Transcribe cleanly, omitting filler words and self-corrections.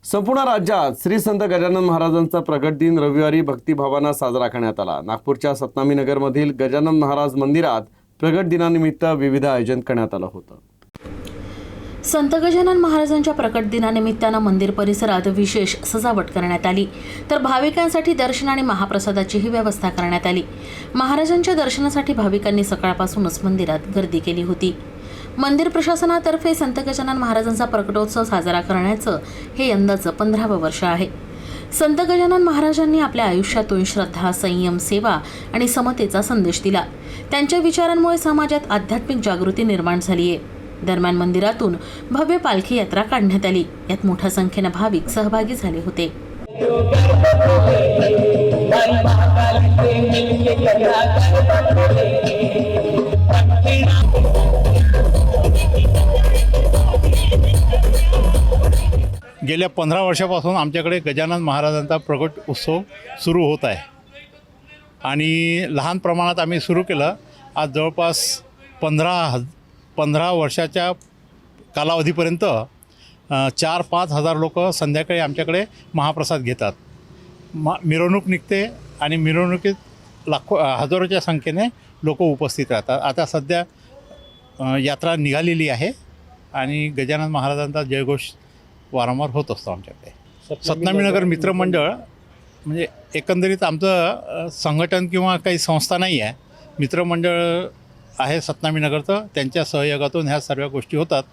संपूर्ण राज्यात श्री संत गजानन महाराजांचा प्रगट दिन रविवारी भक्तिभावानं साजरा करण्यात आला। नागपूरच्या सतनामी नगरमधील गजानन महाराज मंदिरात प्रगट दिनानिमित्त विविध आयोजन करण्यात आलं होतं। संत गजानन महाराजांच्या प्रकट दिनानिमित्तानं मंदिर परिसरात विशेष सजावट करण्यात आली, तर भाविकांसाठी दर्शन आणि महाप्रसादाचीही व्यवस्था करण्यात आली। महाराजांच्या दर्शनासाठी भाविकांनी सकाळपासूनच मंदिरात गर्दी केली होती। मंदिर प्रशासनातर्फे संत गजानन महाराजांचा प्रकटोत्सव साजरा करण्याचं हे यंदाचं 15वं वर्ष आहे। संत गजानन महाराजांनी आपल्या आयुष्यातून श्रद्धा, संयम, सेवा आणि समतेचा संदेश दिला। त्यांच्या विचारांमुळे समाजात आध्यात्मिक जागृती निर्माण झाली आहे। दरम्यान मंदिरातून भव्य पालखी यात्रा काढण्यात आली। यात मोठ्या संख्येने भाविक सहभागी झाले होते। गेल्या 15 वर्षापासून आमच्याकडे गजानन महाराजांचा प्रकट उत्सव सुरू होत आहे आणि लहान प्रमाणात आम्ही सुरू केलं। आज जवळपास 15 वर्षाच्या कालावधीपर्यंत 4-5 हजार लोक संध्याकाळी आमच्याकडे महाप्रसाद घेतात। मिरवणूक निघते आणि मिरवणुकीत हजारोच्या संख्येने लोक उपस्थित राहतात। आता सध्या यात्रा निघालेली आहे आणि गजानन महाराजांचा जयघोष वारंवार होत असतो आमच्याकडे। सतनामी नगर मित्रमंडळ म्हणजे एकंदरीत आमचं संघटन किंवा काही संस्था नाही आहे, मित्रमंडळ आहे सतनामी नगरचं। त्यांच्या सहयोगातून ह्या सर्व गोष्टी होतात